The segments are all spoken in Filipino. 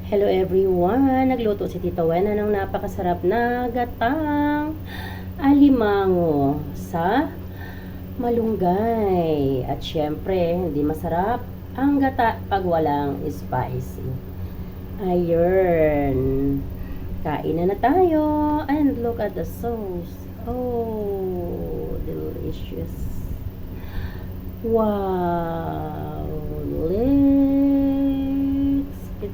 Hello everyone! Nagluto si Tita Wena ng napakasarap na gatang alimango sa malunggay. At syempre, hindi masarap ang gata pag walang spicy. Ayun. Kain na tayo. And look at the sauce. Oh, delicious. Wow. Let's get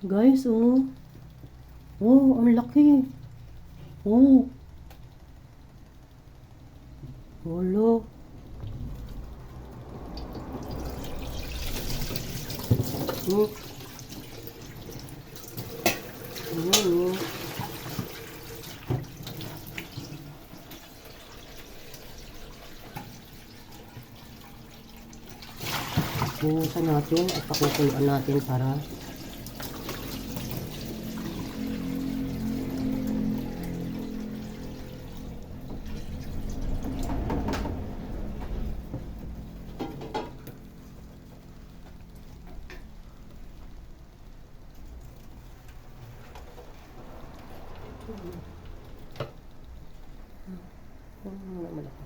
guys, oh. Oh, ang laki. Oh. Wala. Hmm. Ayan, oh. Buhusan natin at pakukuluan natin para malaki.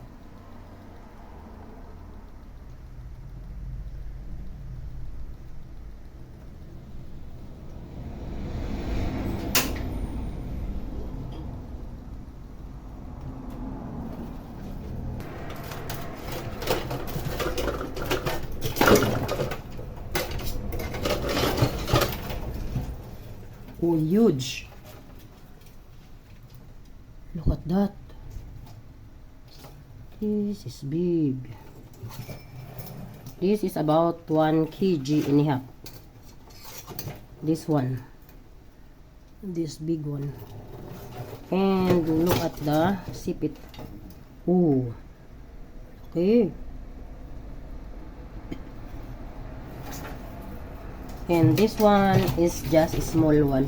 Oh, huge. Look at that. This is big. This is about 1 kg and a half. This one. This big one. And look at the sipit. Oh. Okay. And this one is just a small one.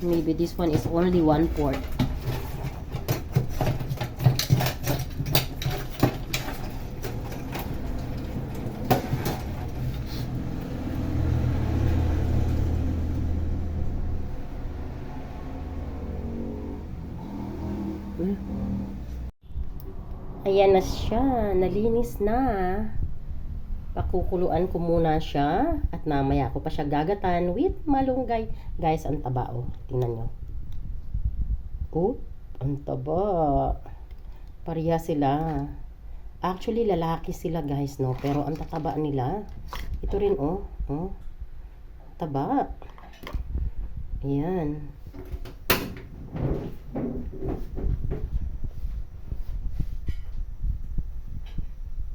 Maybe this one is only 1/4. Ayan na siya. Nalinis na. Pakukuluan ko muna siya. At mamaya ko pa siya gagatan with malunggay. Guys, ang taba, oh. Tingnan nyo. Oh, ang taba. Pareha sila. Actually, lalaki sila, guys, no? Pero ang tataba nila. Ito rin, oh. Oh. Taba. Ayan.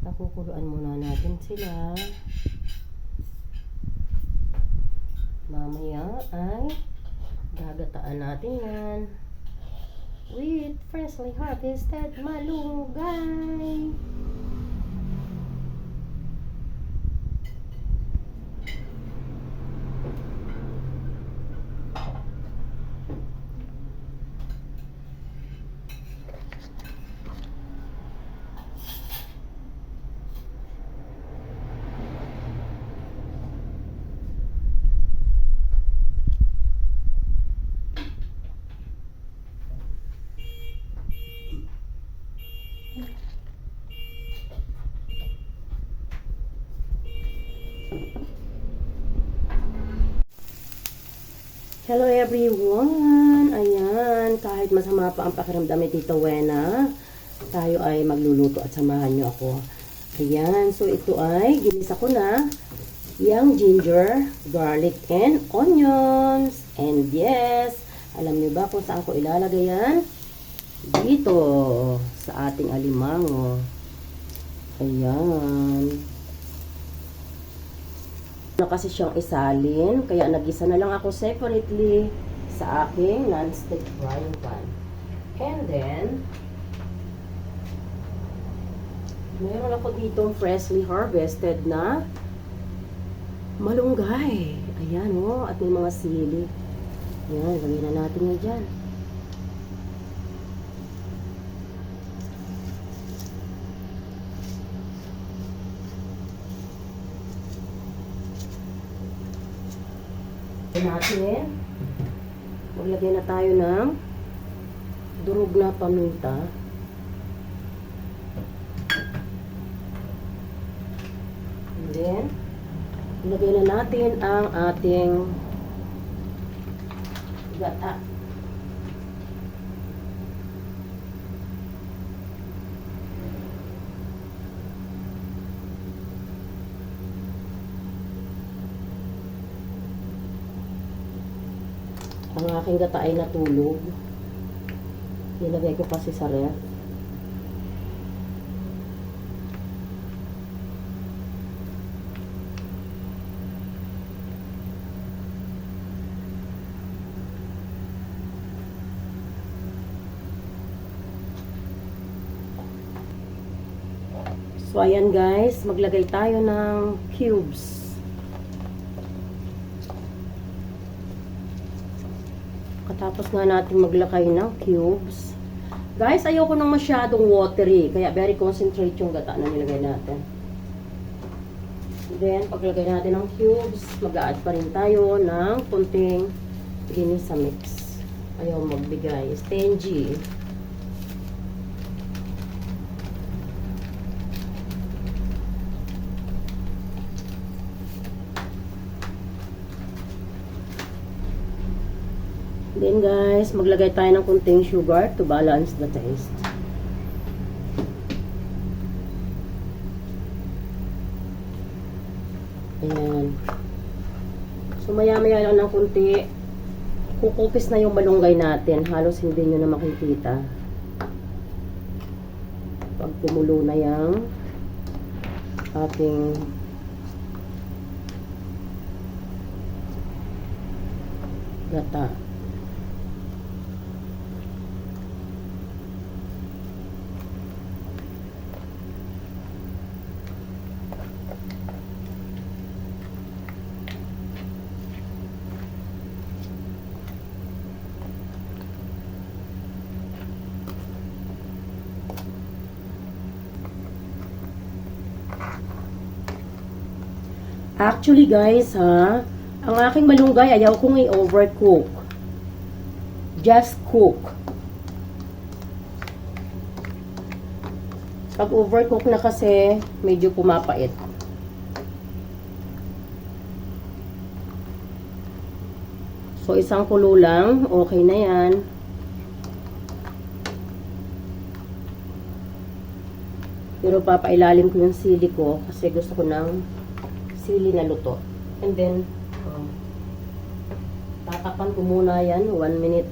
Pakukuluan muna natin sila. Mamaya ay gagataan natin yan with freshly harvested malunggay. Hello everyone! Ayan, kahit masama pa ang pakiramdam ni Tita Wena, tayo ay magluluto at samahan nyo ako. Ayan, so ito ay ginisa ko na yung ginger, garlic, and onions. And yes, alam nyo ba kung saan ko ilalagay yan? Dito, sa ating alimango. Ayan. Na kasi siyang isalin, kaya nagisa na lang ako separately sa aking non-stick frying pan. And then, meron ako ditong freshly harvested na malunggay. Ayan, oh, at may mga sili. Ayan, lagyan na natin yan dyan. Natin. Maglagay na tayo ng durog na paminta. And then, ilagay na natin ang ating gata. Ang aking gata ay natulog. Nilagay ko kasi sa ref. So, ayan guys, maglagay tayo ng cubes. Katapos nga natin maglagay ng cubes. Guys, ayoko nang masyadong watery. Kaya very concentrate yung gata na nilagay natin. Then, paglagay natin ng cubes, mag-a-add pa rin tayo ng kunting linis sa mix. Ayaw magbigay. Stingy. Then guys, maglagay tayo ng kunting sugar to balance the taste. Ayan. So maya-maya lang ng kunti, kukupis na yung malunggay natin. Halos hindi nyo na makikita. Pag kumulo na yung ating gata. Actually guys ha, ang aking malunggay ayaw kong i-overcook. Just cook. Pag overcook na kasi, medyo pumapait. So isang kulo lang, okay na yan. Pero papailalim ko yung sili ko kasi gusto ko ng sili na luto. And then, tatapan ko muna yan, 1 minute.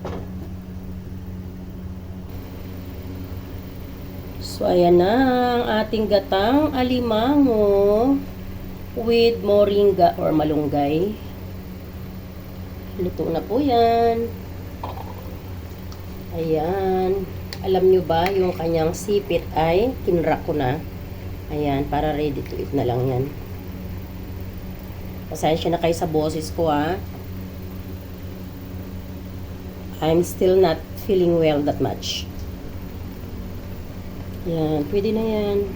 So, ayan na ang ating gatang alimango with moringa or malunggay. Luto na po yan. Ayan. Alam nyo ba, yung kanyang sipit ay kinrak ko na. Ayan, para ready to eat na lang yan. Pasensya na kayo sa boses ko ha. I'm still not feeling well that much. Yan, pwede na yan.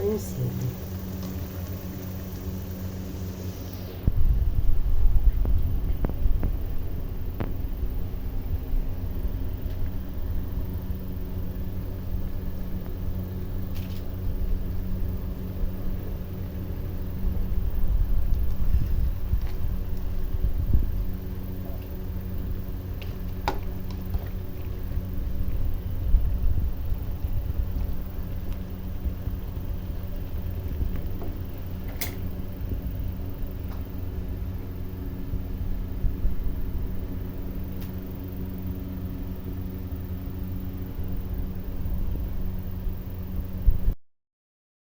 Ayan sila.